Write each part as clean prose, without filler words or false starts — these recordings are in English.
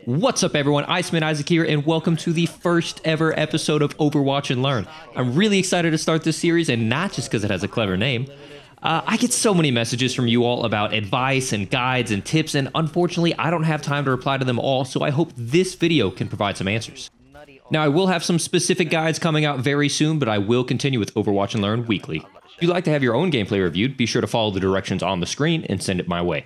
What's up everyone, Icemanisaac here, and welcome to the first ever episode of Overwatch and Learn. I'm really excited to start this series, and not just because it has a clever name. I get so many messages from you all about advice and guides and tips, and unfortunately I don't have time to reply to them all, so I hope this video can provide some answers. Now I will have some specific guides coming out very soon, but I will continue with Overwatch and Learn weekly. If you'd like to have your own gameplay reviewed, be sure to follow the directions on the screen and send it my way.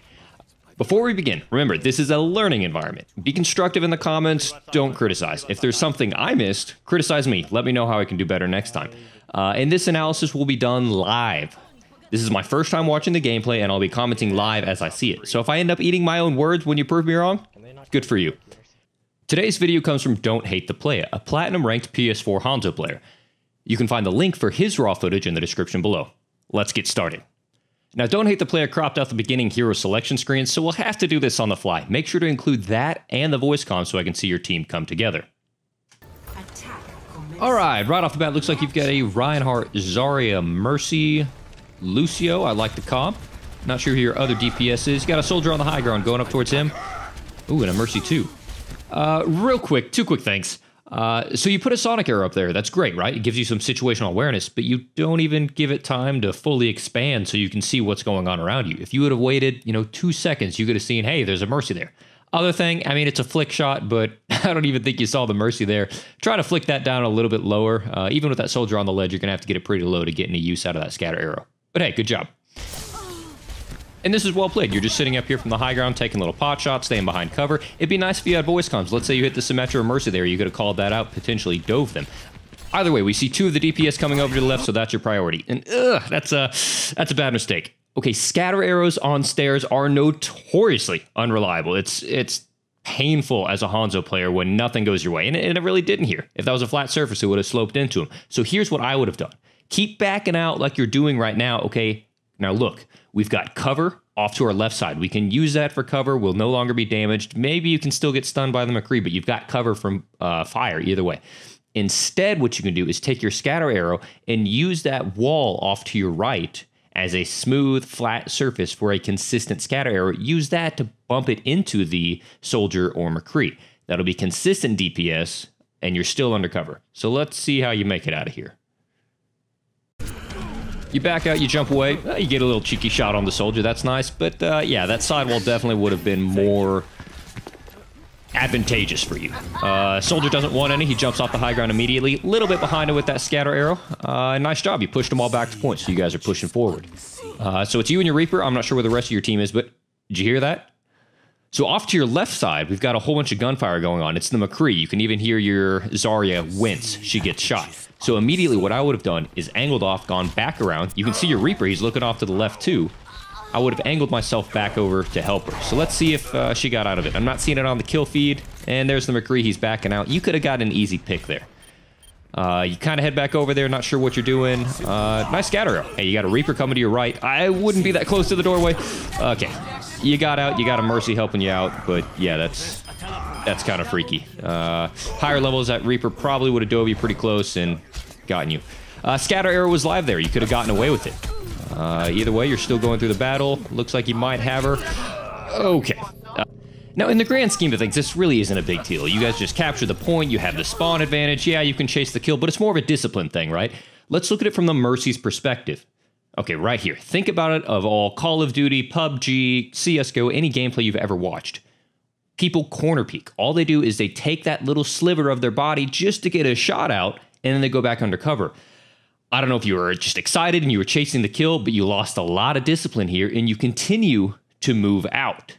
Before we begin, remember, this is a learning environment. Be constructive in the comments, don't criticize. If there's something I missed, criticize me. Let me know how I can do better next time. And this analysis will be done live. This is my first time watching the gameplay, and I'll be commenting live as I see it. So if I end up eating my own words when you prove me wrong, good for you. Today's video comes from Don't Hate the Playa, a platinum-ranked PS4 Hanzo player. You can find the link for his raw footage in the description below. Let's get started. Now, Don't Hate the Player cropped out the beginning hero selection screen, so we'll have to do this on the fly. Make sure to include that and the voice comm so I can see your team come together. Alright, right off the bat, looks like you've got a Reinhardt, Zarya, Mercy, Lucio. I like the comp. Not sure who your other DPS is. You got a soldier on the high ground going up towards him. Ooh, and a Mercy too. Real quick, two quick things. So you put a Sonic arrow up there. That's great, right? It gives you some situational awareness, but you don't even give it time to fully expand so you can see what's going on around you. If you would have waited, 2 seconds, you could have seen, hey, there's a Mercy there. Other thing, I mean, it's a flick shot, but I don't even think you saw the Mercy there. Try to flick that down a little bit lower. Even with that soldier on the ledge, you're going to have to get it pretty low to get any use out of that scatter arrow. But hey, good job. And this is well played. You're just sitting up here from the high ground, taking little pot shots, staying behind cover. It'd be nice if you had voice comms. Let's say you hit the Symmetra or Mercy there. You could have called that out, potentially dove them. Either way, we see 2 of the DPS coming over to the left, so that's your priority. And that's a bad mistake. Okay, scatter arrows on stairs are notoriously unreliable. It's painful as a Hanzo player when nothing goes your way, and it really didn't here. If that was a flat surface, it would have sloped into him. So here's what I would have done. Keep backing out like you're doing right now, okay? Now look, we've got cover off to our left side. We can use that for cover. We'll no longer be damaged. Maybe you can still get stunned by the McCree, but you've got cover from fire either way. Instead, what you can do is take your scatter arrow and use that wall off to your right as a smooth, flat surface for a consistent scatter arrow. Use that to bump it into the soldier or McCree. That'll be consistent DPS, and you're still under cover. So let's see how you make it out of here. You back out, you jump away, you get a little cheeky shot on the soldier, that's nice, but yeah, that sidewall definitely would have been more advantageous for you. Soldier doesn't want any, he jumps off the high ground immediately, a little bit behind him with that scatter arrow. Nice job, you pushed them all back to point, so you guys are pushing forward. So it's you and your Reaper, I'm not sure where the rest of your team is, but did you hear that? So off to your left side, we've got a whole bunch of gunfire going on. It's the McCree. You can even hear your Zarya wince. She gets shot. So immediately what I would have done is angled off, gone back around. You can see your Reaper. He's looking off to the left too. I would have angled myself back over to help her. So let's see if she got out of it. I'm not seeing it on the kill feed. And there's the McCree. He's backing out. You could have got an easy pick there. You kind of head back over there, not sure what you're doing. Nice scatter arrow. Hey, you got a Reaper coming to your right. I wouldn't be that close to the doorway. Okay. You got out, you got a Mercy helping you out, but yeah, that's kind of freaky. Higher levels, that Reaper probably would have dove you pretty close and gotten you. Scatter arrow was live there. You could have gotten away with it. Either way, you're still going through the battle. Looks like you might have her. Okay. Now, in the grand scheme of things, this really isn't a big deal. You guys just capture the point, you have the spawn advantage. Yeah, you can chase the kill, but it's more of a discipline thing, right? Let's look at it from the Mercy's perspective. Okay, right here. Think about it of all Call of Duty, PUBG, CSGO, any gameplay you've ever watched. People corner peek. All they do is they take that little sliver of their body just to get a shot out, and then they go back undercover. I don't know if you were just excited and you were chasing the kill, but you lost a lot of discipline here, and you continue to move out.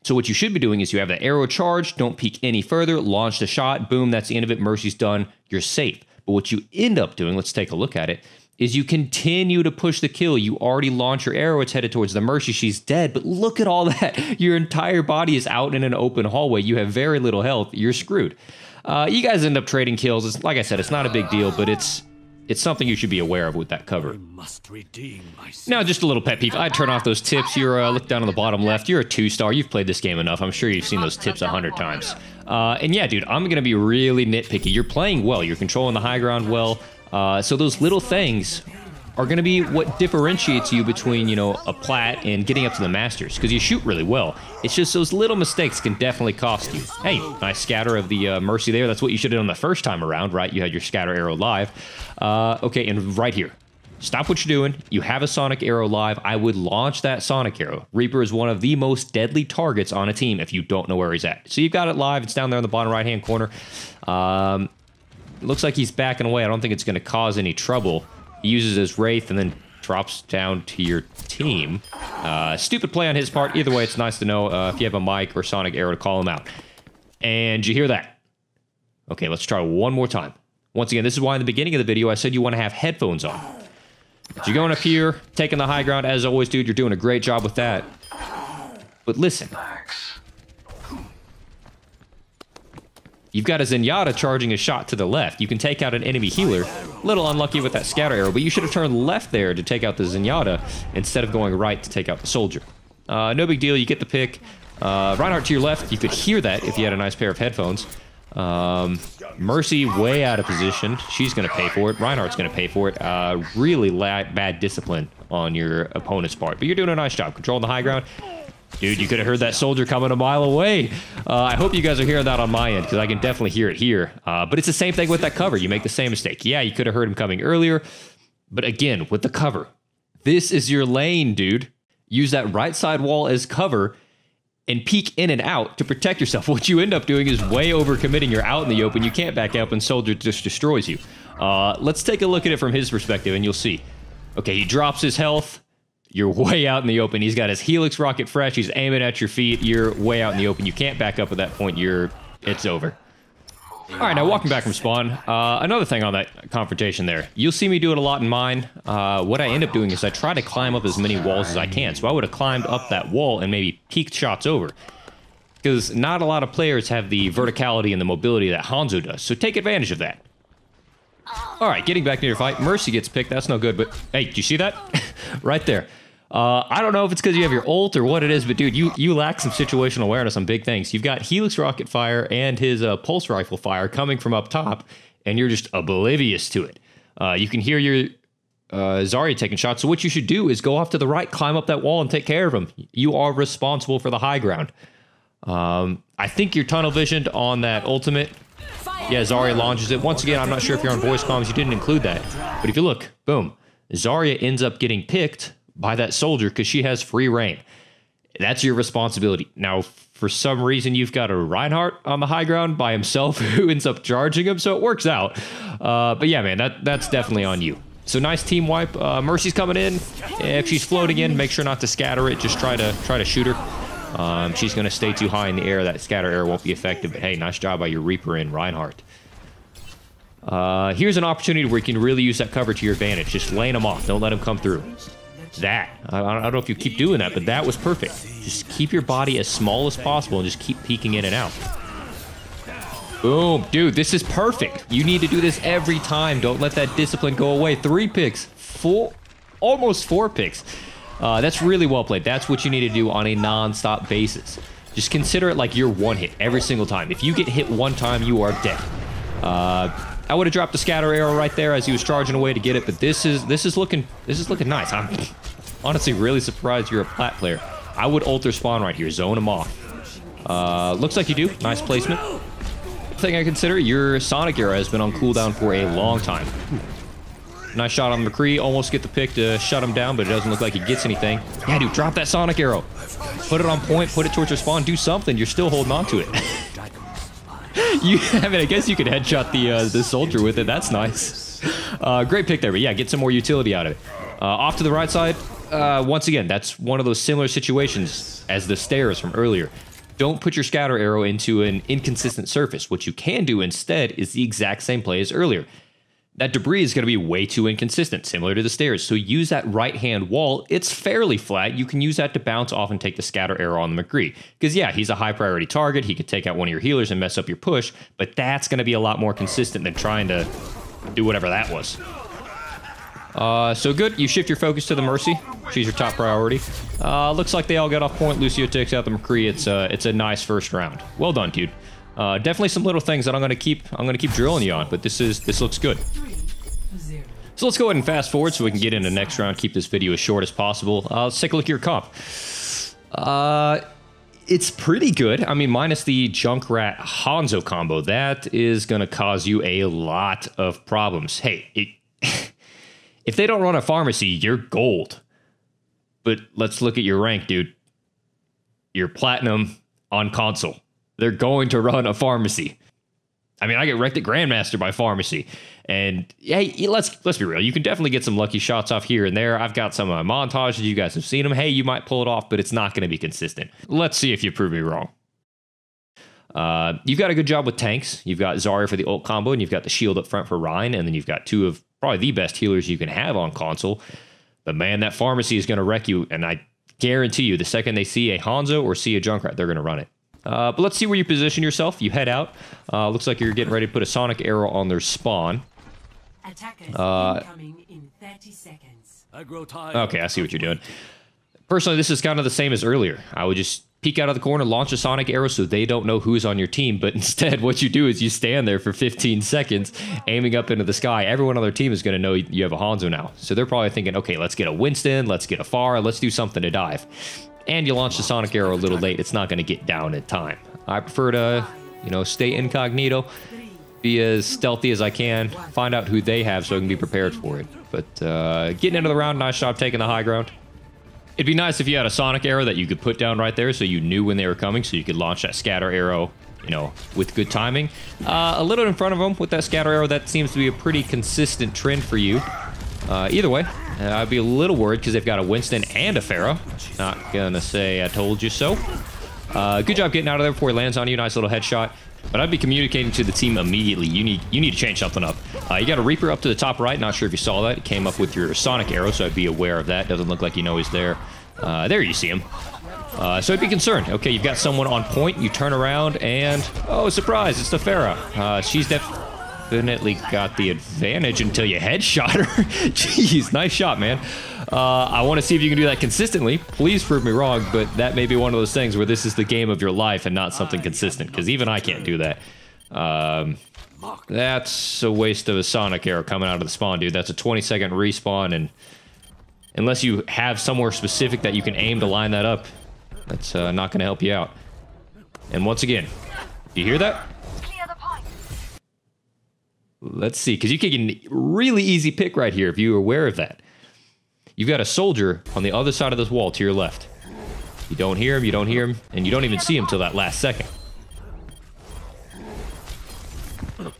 So what you should be doing is you have the arrow charged, don't peek any further, launch the shot, boom, that's the end of it, Mercy's done, you're safe. But what you end up doing, let's take a look at it, is you continue to push the kill. You already launch your arrow, it's headed towards the Mercy, she's dead, but look at all that. Your entire body is out in an open hallway, you have very little health, you're screwed. You guys end up trading kills. It's, like I said, it's not a big deal, but it's something you should be aware of with that cover. Now, just a little pet peeve. I'd turn off those tips. You're, look down on the bottom left. You're a 2-star. You've played this game enough. I'm sure you've seen those tips 100 times. And yeah, dude, I'm going to be really nitpicky. You're playing well. You're controlling the high ground well. So those little things are going to be what differentiates you between, you know, a plat and getting up to the masters, because you shoot really well. It's just those little mistakes can definitely cost you. Hey, nice scatter of the Mercy there. That's what you should have done the first time around, right? You had your scatter arrow live. Okay, and right here. Stop what you're doing. You have a Sonic Arrow live. I would launch that Sonic Arrow. Reaper is one of the most deadly targets on a team if you don't know where he's at. So you've got it live. It's down there in the bottom right-hand corner. Looks like he's backing away. I don't think it's going to cause any trouble. He uses his Wraith and then drops down to your team. Stupid play on his part. Either way, it's nice to know if you have a mic or Sonic Arrow to call him out. And you hear that? Okay, let's try one more time. Once again, this is why in the beginning of the video I said you want to have headphones on. So you're going up here, taking the high ground. As always, dude, you're doing a great job with that. But listen. You've got a Zenyatta charging a shot to the left. You can take out an enemy healer. A little unlucky with that scatter arrow, but you should have turned left there to take out the Zenyatta instead of going right to take out the soldier. No big deal. You get the pick. Reinhardt to your left. You could hear that if you had a nice pair of headphones. Mercy way out of position. She's going to pay for it. Reinhardt's going to pay for it. Really bad discipline on your opponent's part. But you're doing a nice job controlling the high ground. Dude, you could have heard that soldier coming a mile away. I hope you guys are hearing that on my end, because I can definitely hear it here. But it's the same thing with that cover. You make the same mistake. Yeah, you could have heard him coming earlier. But again, with the cover, this is your lane, dude. Use that right side wall as cover and peek in and out to protect yourself. What you end up doing is way overcommitting. You're out in the open. You can't back up, and soldier just destroys you. Let's take a look at it from his perspective, and you'll see. Okay, he drops his health. You're way out in the open. He's got his Helix rocket fresh. He's aiming at your feet. You're way out in the open. You can't back up at that point. It's over. All right, now walking back from spawn. Another thing on that confrontation there. You'll see me do it a lot in mine. What I end up doing is I try to climb up as many walls as I can. So I would have climbed up that wall and maybe peeked shots over. Because not a lot of players have the verticality and the mobility that Hanzo does. So take advantage of that. All right, getting back to your fight. Mercy gets picked. That's no good. But hey, do you see that? Right there. I don't know if it's because you have your ult or what it is, but dude, you lack some situational awareness on big things. You've got Helix rocket fire and his pulse rifle fire coming from up top, and you're just oblivious to it. You can hear your Zarya taking shots, so what you should do is go off to the right, climb up that wall, and take care of him. You are responsible for the high ground. I think you're tunnel visioned on that ultimate. Yeah, Zarya launches it. Once again, I'm not sure if you're on voice comms, you didn't include that. But if you look, boom, Zarya ends up getting picked by that soldier because she has free reign. That's your responsibility. Now, for some reason, you've got a Reinhardt on the high ground by himself who ends up charging him, so it works out. But yeah, man, that's definitely on you. So nice team wipe. Mercy's coming in. If she's floating in, make sure not to scatter it. Just try to shoot her. She's going to stay too high in the air. That scatter arrow won't be effective. But hey, nice job by your Reaper and Reinhardt. Here's an opportunity where you can really use that cover to your advantage. Just laying them off. Don't let them come through. That. I don't know if you keep doing that, but that was perfect. Just keep your body as small as possible and just keep peeking in and out. Boom. Dude, this is perfect. You need to do this every time. Don't let that discipline go away. 3 picks. Almost 4 picks. That's really well played. That's what you need to do on a non-stop basis. Just consider it like you're one hit every single time. If you get hit one time, you are dead. I would have dropped the scatter arrow right there as he was charging away to get it, but this is looking nice. I'm honestly really surprised you're a plat player. I would ult their spawn right here, zone them off. Looks like you do. Nice placement. Thing I consider, your Sonic Arrow has been on cooldown for a long time. Nice shot on McCree. Almost get the pick to shut him down, but it doesn't look like he gets anything. Yeah, dude, drop that Sonic Arrow. Put it on point, put it towards your spawn, do something. You're still holding on to it. I mean, I guess you could headshot the soldier with it. That's nice. Great pick there, but yeah, get some more utility out of it. Off to the right side. Once again, that's one of those similar situations as the stairs from earlier. Don't put your scatter arrow into an inconsistent surface. What you can do instead is the exact same play as earlier. That debris is going to be way too inconsistent, similar to the stairs. So use that right-hand wall. It's fairly flat. You can use that to bounce off and take the scatter arrow on the McCree. Because, yeah, he's a high-priority target. He could take out one of your healers and mess up your push. But that's going to be a lot more consistent than trying to do whatever that was. So good. You shift your focus to the Mercy. She's your top priority. Looks like they all got off point. Lucio takes out the McCree. It's a nice first round. Well done, dude. Definitely some little things that I'm gonna keep drilling you on, but this looks good. So let's go ahead and fast forward so we can get into the next round, keep this video as short as possible. Let's take a look at your comp. It's pretty good. I mean, minus the Junkrat Hanzo combo, that is going to cause you a lot of problems. Hey, if they don't run a pharmacy, you're gold. But let's look at your rank, dude. You're platinum on console. They're going to run a pharmacy. I mean, I get wrecked at Grandmaster by pharmacy. And hey, let's be real. You can definitely get some lucky shots off here and there. I've got some montages. You guys have seen them. Hey, you might pull it off, but it's not going to be consistent. Let's see if you prove me wrong. You've got a good job with tanks. You've got Zarya for the ult combo, and you've got the shield up front for Ryan, and then you've got two of probably the best healers you can have on console. But man, that pharmacy is going to wreck you, and I guarantee you, the second they see a Hanzo or see a Junkrat, they're going to run it. But let's see where you position yourself. You head out. Looks like you're getting ready to put a sonic arrow on their spawn. Attackers incoming in 30 seconds. Okay, I see what you're doing. Personally, this is kind of the same as earlier. I would just peek out of the corner, launch a sonic arrow so they don't know who's on your team, but instead what you do is you stand there for 15 seconds aiming up into the sky. Everyone on their team is going to know you have a Hanzo now. So they're probably thinking, okay, let's get a Winston, let's get a Pharah, let's do something to dive. And you launch the sonic arrow a little late. It's not going to get down in time. I prefer to, stay incognito, be as stealthy as I can, find out who they have so I can be prepared for it. But getting into the round, nice job taking the high ground. It'd be nice if you had a sonic arrow that you could put down right there so you knew when they were coming, so you could launch that scatter arrow, with good timing. A little in front of them with that scatter arrow, that seems to be a pretty consistent trend for you. Either way, I'd be a little worried because they've got a Winston and a Pharah. Not gonna say I told you so. Good job getting out of there before he lands on you. Nice little headshot. But I'd be communicating to the team immediately. You need to change something up. You got a Reaper up to the top right. Not sure if you saw that. It came up with your sonic arrow, so I'd be aware of that. Doesn't look like you know he's there. There you see him. So I'd be concerned. Okay, you've got someone on point. You turn around and, oh, surprise, it's the Pharah. She's definitely got the advantage until you headshot her. Jeez, nice shot, man. I want to see if you can do that consistently. Please prove me wrong, but that may be one of those things where this is the game of your life and not something consistent, because even I can't do that. That's a waste of a sonic arrow coming out of the spawn, dude. That's a 20-second respawn, and unless you have somewhere specific that you can aim to line that up, that's not going to help you out. And once again, do you hear that? Let's see, because you can get a really easy pick right here if you're aware of that. You've got a soldier on the other side of this wall to your left. You don't hear him, and you don't even see him till that last second.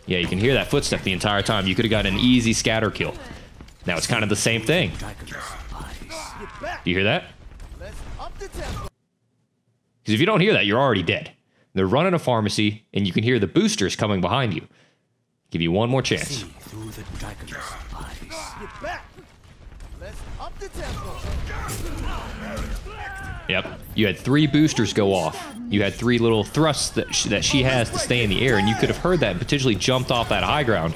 Yeah, you can hear that footstep the entire time. You could have got an easy scatter kill. Now it's kind of the same thing. Do you hear that? Because if you don't hear that, you're already dead. They're running a pharmacy, and you can hear the boosters coming behind you. Give you one more chance. Yep, you had 3 boosters go off. You had 3 little thrusts that she has to stay in the air, and you could have heard that and potentially jumped off that high ground.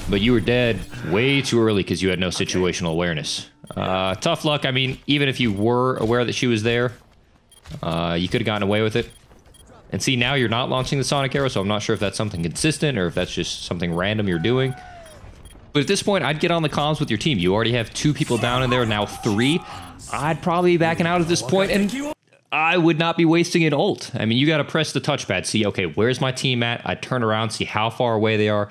But you were dead way too early because you had no situational awareness. Tough luck. I mean, even if you were aware that she was there, you could have gotten away with it. And see, now you're not launching the sonic arrow, so I'm not sure if that's something consistent or if that's just something random you're doing. But at this point, I'd get on the comms with your team. You already have 2 people down in there, now 3. I'd probably be backing out at this point, and I would not be wasting an ult. I mean, you got to press the touchpad, see, okay, where's my team at? I turn around, see how far away they are.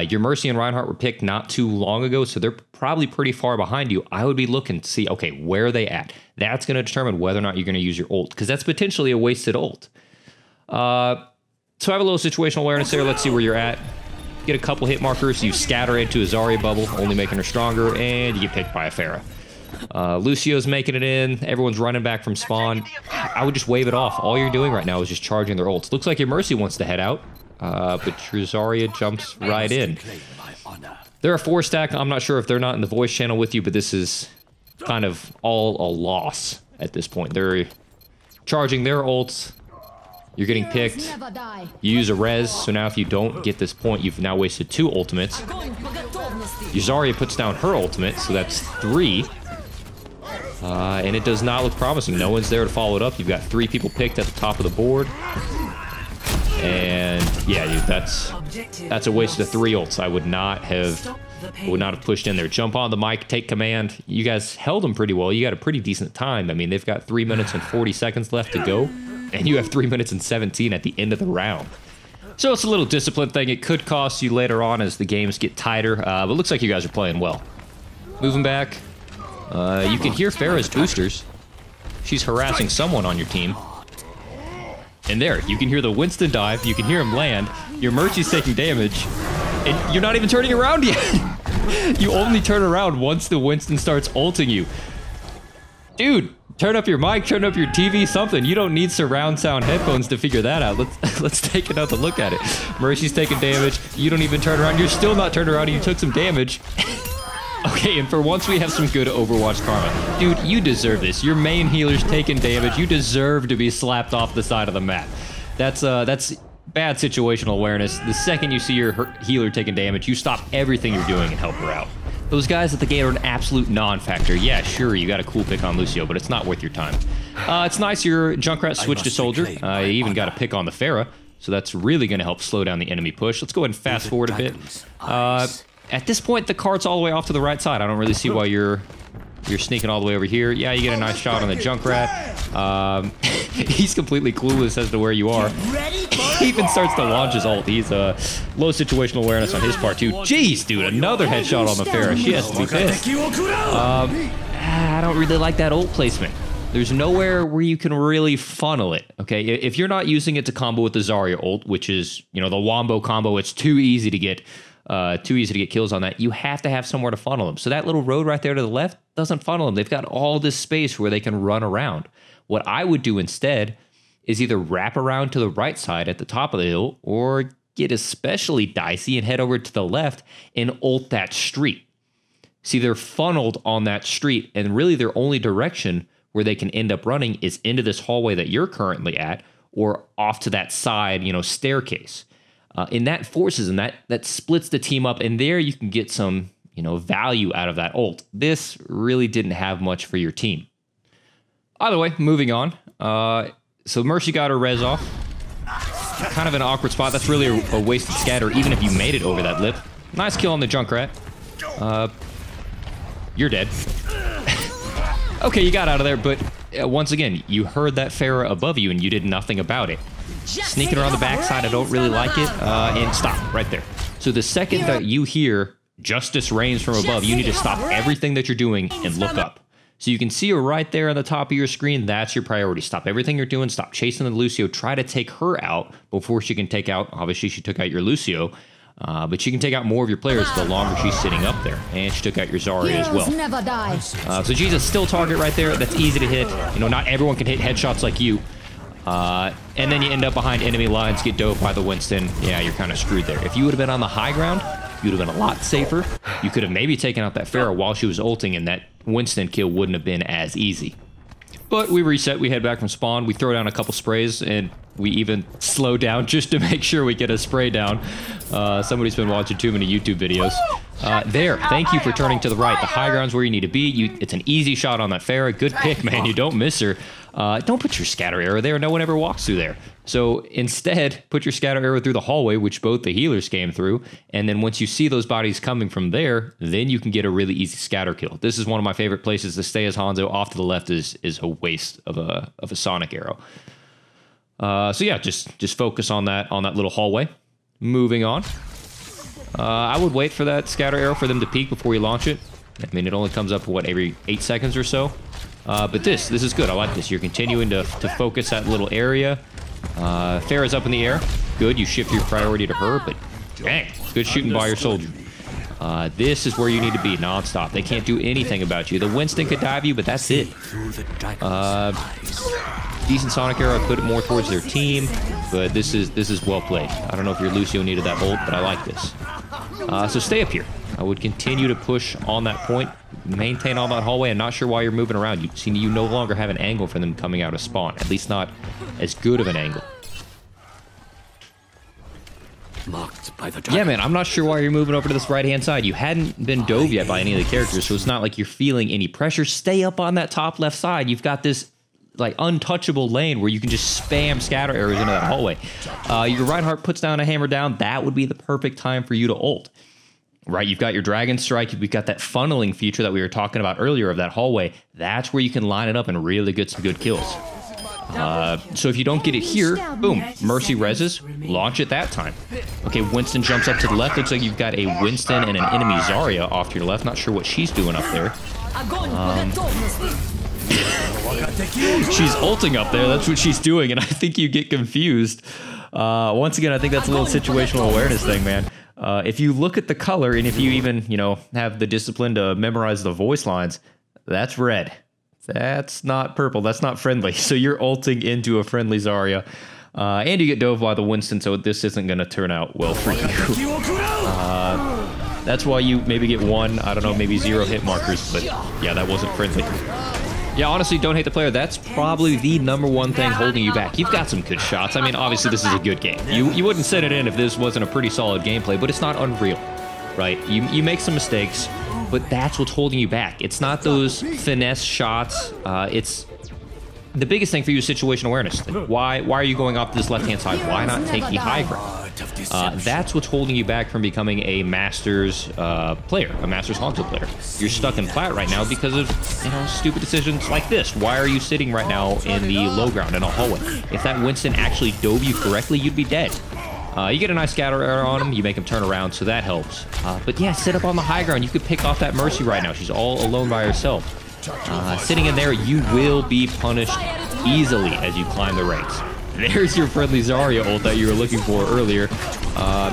Your Mercy and Reinhardt were picked not too long ago, so they're probably pretty far behind you. I would be looking to see, okay, where are they at? That's going to determine whether or not you're going to use your ult, because that's potentially a wasted ult. So I have a little situational awareness there. Let's see where you're at. Get a couple hit markers. You scatter into a Zarya bubble, only making her stronger, and you get picked by a Pharah. Lucio's making it in. Everyone's running back from spawn. I would just wave it off. All you're doing right now is just charging their ults. Looks like your Mercy wants to head out, but your Zarya jumps right in. They're a 4-stack. I'm not sure if they're not in the voice channel with you, but this is kind of all a loss at this point. They're charging their ults. You're getting picked. You use a res, so now if you don't get this point, you've now wasted 2 ultimates. Your Zarya puts down her ultimate, so that's 3. And it does not look promising. No one's there to follow it up. You've got 3 people picked at the top of the board. And yeah, dude, that's a waste of 3 ults. I would not have would not have pushed in there. Jump on the mic, take command. You guys held them pretty well. You got a pretty decent time. I mean, they've got 3 minutes and 40 seconds left to go, and you have 3 minutes and 17 at the end of the round. So it's a little discipline thing. It could cost you later on as the games get tighter, but it looks like you guys are playing well. Moving back. You can hear Farah's boosters. She's harassing someone on your team. And there, you can hear the Winston dive. You can hear him land. Your Mercy's taking damage. And you're not even turning around yet. You only turn around once the Winston starts ulting you. Dude, turn up your mic, turn up your TV, something. You don't need surround sound headphones to figure that out. Let's take another look at it. Mercy's taking damage. You don't even turn around. You're still not turning around and you took some damage. Okay, and for once we have some good Overwatch karma. Dude, you deserve this. Your main healer's taking damage. You deserve to be slapped off the side of the map. That's bad situational awareness. The second you see your healer taking damage, you stop everything you're doing and help her out. Those guys at the gate are an absolute non-factor. Yeah, sure, you got a cool pick on Lucio, but it's not worth your time. It's nice your Junkrat switched to Soldier. You even got a pick on the Pharah, so that's really going to help slow down the enemy push. Let's go ahead and fast forward a bit. At this point, the cart's all the way off to the right side. I don't really see why you're sneaking all the way over here. Yeah, you get a nice shot on the Junkrat. He's completely clueless as to where you are. He even starts to launch his ult. He's low situational awareness on his part too. Jeez, dude, another headshot on the Pharah. She has to be pissed. I don't really like that ult placement. There's nowhere where you can really funnel it, okay? If you're not using it to combo with the Zarya ult, which is, you know, the Wombo combo, it's too easy to get kills on that. You have to have somewhere to funnel them. So that little road right there to the left doesn't funnel them. They've got all this space where they can run around. What I would do instead is either wrap around to the right side at the top of the hill or get especially dicey and head over to the left and ult that street. See, they're funneled on that street, and really their only direction where they can end up running is into this hallway that you're currently at or off to that side, you know, staircase. And that forces and that splits the team up, and there you can get some, you know, value out of that ult. This really didn't have much for your team. Either way, moving on. So Mercy got her res off. Kind of an awkward spot. That's really a wasted scatter, even if you made it over that lip. Nice kill on the Junkrat. You're dead. Okay, you got out of there, but once again, you heard that Pharah above you and you did nothing about it. Sneaking around the backside, I don't really like it. And stop right there. So the second that you hear Justice reigns from above, you need to stop everything that you're doing and look up. So you can see her right there on the top of your screen. That's your priority. Stop everything you're doing. Stop chasing the Lucio. Try to take her out before she can take out, obviously she took out your Lucio, but she can take out more of your players the longer she's sitting up there. And she took out your Zarya as well. Never die. So she's a still target right there. That's easy to hit. You know, not everyone can hit headshots like you. And then you end up behind enemy lines, get dove by the Winston. Yeah, you're kind of screwed there. If you would have been on the high ground, you'd have been a lot safer. You could have maybe taken out that Pharah while she was ulting, and that Winston kill wouldn't have been as easy. But we reset, we head back from spawn, we throw down a couple sprays, and we even slow down just to make sure we get a spray down. Somebody's been watching too many YouTube videos. There, thank you for turning to the right. The high ground's where you need to be. It's an easy shot on that Pharah. Good pick, man. You don't miss her. Don't put your scatter arrow there. No one ever walks through there. So instead, put your scatter arrow through the hallway, which both the healers came through. And then once you see those bodies coming from there, then you can get a really easy scatter kill. This is one of my favorite places to stay as Hanzo. Off to the left is a waste of a sonic arrow. So yeah, just focus on that little hallway. Moving on. I would wait for that scatter arrow for them to peak before you launch it. I mean, it only comes up, what, every 8 seconds or so? But this is good. I like this. You're continuing to focus that little area. Pharah's up in the air. Good. You shift your priority to her, but dang, good shooting by your soldier. This is where you need to be nonstop. They can't do anything about you. The Winston could dive you, but that's it. Decent sonic arrow. I put it more towards their team, but this is well played. I don't know if your Lucio needed that ult, but I like this. So stay up here. I would continue to push on that point, maintain all that hallway. I'm not sure why you're moving around. You no longer have an angle for them coming out of spawn, at least not as good of an angle. Marked by the yeah, man, I'm not sure why you're moving over to this right-hand side. You hadn't been dove yet by any of the characters, so it's not like you're feeling any pressure. Stay up on that top left side. You've got this like untouchable lane where you can just spam scatter arrows into that hallway. Your Reinhardt puts down a hammer down. That would be the perfect time for you to ult. right? You've got your Dragon Strike. We've got that funneling feature that we were talking about earlier of that hallway. That's where you can line it up and really get some good kills. So if you don't get it here, boom, Mercy reses, launch it that time. Okay, Winston jumps up to the left. Looks like you've got a Winston and an enemy Zarya off to your left. Not sure what she's doing up there. She's ulting up there. That's what she's doing, and I think you get confused. Once again, I think that's a little situational awareness thing, man. If you look at the color, and if you even, you know, have the discipline to memorize the voice lines, that's red. That's not purple. That's not friendly. So you're ulting into a friendly Zarya. And you get dove by the Winston, so this isn't going to turn out well for you. That's why you maybe get one, I don't know, maybe 0 hit markers. But yeah, that wasn't friendly. Yeah, honestly, don't hate the player. That's probably the #1 thing holding you back. You've got some good shots. I mean, obviously, this is a good game. You wouldn't send it in if this wasn't a pretty solid gameplay, but it's not unreal, right? You make some mistakes, but that's what's holding you back. It's not those finesse shots. It's the biggest thing for you is situation awareness. Why are you going off this left-hand side? Why not take the high ground? That's what's holding you back from becoming a Masters player, a Masters Hanzo player. You're stuck in plat right now because of, you know, stupid decisions like this. Why are you sitting right now in the low ground in a hallway? If that Winston actually dove you correctly, you'd be dead. You get a nice scatter arrow on him, you make him turn around, so that helps. But yeah, sit up on the high ground. You could pick off that Mercy right now. She's all alone by herself. Sitting in there, you will be punished easily as you climb the ranks. There's your friendly Zarya ult that you were looking for earlier.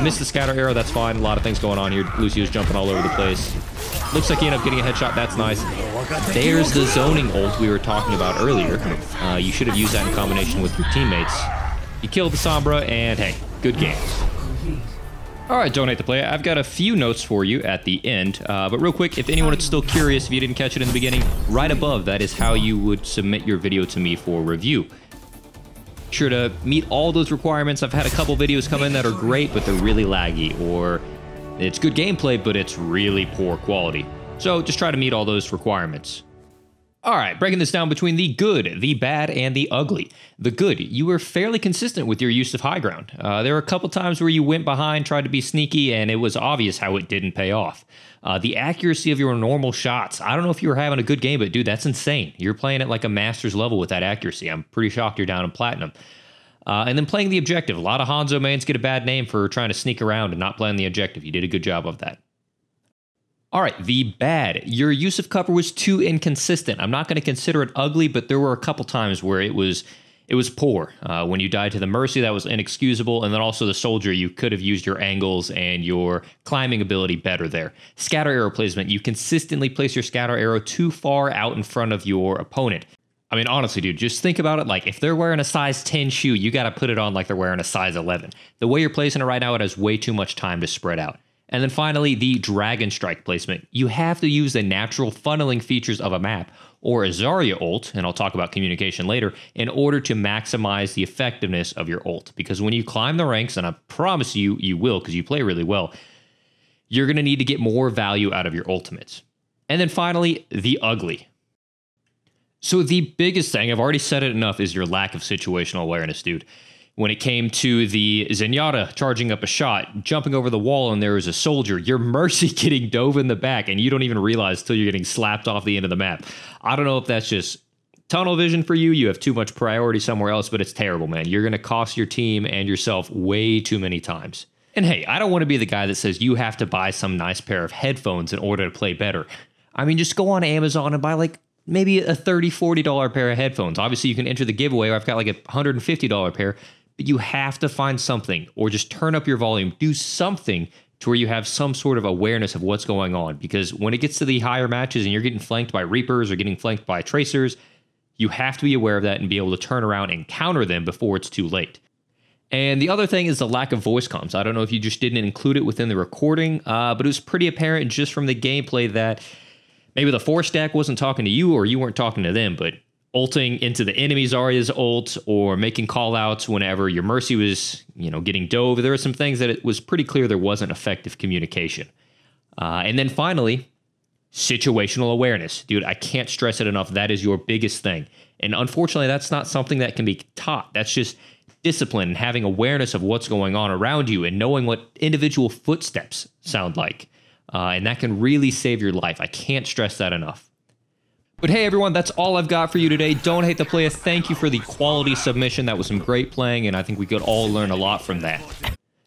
Missed the scatter arrow, that's fine. A lot of things going on here. Lucio's jumping all over the place. Looks like he ended up getting a headshot, that's nice. There's the zoning ult we were talking about earlier. You should have used that in combination with your teammates. You killed the Sombra, and hey, good game. Alright, Donate the Play. I've got a few notes for you at the end, but real quick, if anyone is still curious, if you didn't catch it in the beginning, right above that is how you would submit your video to me for review. Sure to meet all those requirements. I've had a couple videos come in that are great, but they're really laggy, or it's good gameplay, but it's really poor quality. So just try to meet all those requirements. All right, breaking this down between the good, the bad, and the ugly. The good, you were fairly consistent with your use of high ground. There were a couple times where you went behind, tried to be sneaky, and it was obvious how it didn't pay off. The accuracy of your normal shots, I don't know if you were having a good game, but dude, that's insane. You're playing at like a master's level with that accuracy. I'm pretty shocked you're down in platinum. And then playing the objective. A lot of Hanzo mains get a bad name for trying to sneak around and not playing the objective. You did a good job of that. All right, the bad. Your use of cover was too inconsistent. I'm not going to consider it ugly, but there were a couple times where it was poor. When you died to the Mercy, that was inexcusable, and then also the Soldier, you could have used your angles and your climbing ability better there. Scatter arrow placement, you consistently place your scatter arrow too far out in front of your opponent. I mean, honestly, dude, just think about it. Like, if they're wearing a size 10 shoe, you got to put it on like they're wearing a size 11. The way you're placing it right now, it has way too much time to spread out. And then finally, the Dragon Strike placement. You have to use the natural funneling features of a map or a Zarya ult, and I'll talk about communication later, in order to maximize the effectiveness of your ult. Because when you climb the ranks, and I promise you, you will because you play really well, you're going to need to get more value out of your ultimates. And then finally, the ugly. So the biggest thing, I've already said it enough, is your lack of situational awareness, dude. When it came to the Zenyatta charging up a shot, jumping over the wall, and there was a Soldier, your Mercy getting dove in the back, and you don't even realize till you're getting slapped off the end of the map. I don't know if that's just tunnel vision for you. You have too much priority somewhere else, but it's terrible, man. You're going to cost your team and yourself way too many times. And hey, I don't want to be the guy that says you have to buy some nice pair of headphones in order to play better. I mean, just go on Amazon and buy like maybe a $30, $40 pair of headphones. Obviously, you can enter the giveaway. I've got like a $150 pair. But you have to find something, or just turn up your volume, do something to where you have some sort of awareness of what's going on. Because when it gets to the higher matches and you're getting flanked by Reapers or getting flanked by Tracers, you have to be aware of that and be able to turn around and counter them before it's too late. And the other thing is the lack of voice comms. I don't know if you just didn't include it within the recording, but it was pretty apparent just from the gameplay that maybe the 4-stack wasn't talking to you or you weren't talking to them, but ulting into the enemy Zarya's ult or making callouts whenever your Mercy was, getting dove. There were some things that it was pretty clear there wasn't effective communication. And then finally, situational awareness. Dude, I can't stress it enough. That is your biggest thing. And unfortunately, that's not something that can be taught. That's just discipline and having awareness of what's going on around you and knowing what individual footsteps sound like. and that can really save your life. I can't stress that enough. But hey everyone, that's all I've got for you today. Don't hate the play. Thank you for the quality submission. That was some great playing, and I think we could all learn a lot from that.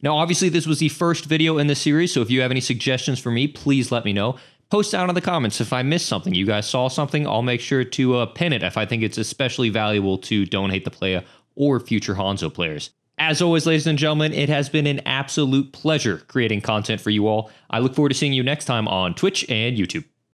Now, obviously, this was the first video in the series, so if you have any suggestions for me, please let me know. Post down in the comments if I missed something. You guys saw something, I'll make sure to pin it if I think it's especially valuable to Don't Hate the Playa or future Hanzo players. As always, ladies and gentlemen, it has been an absolute pleasure creating content for you all. I look forward to seeing you next time on Twitch and YouTube.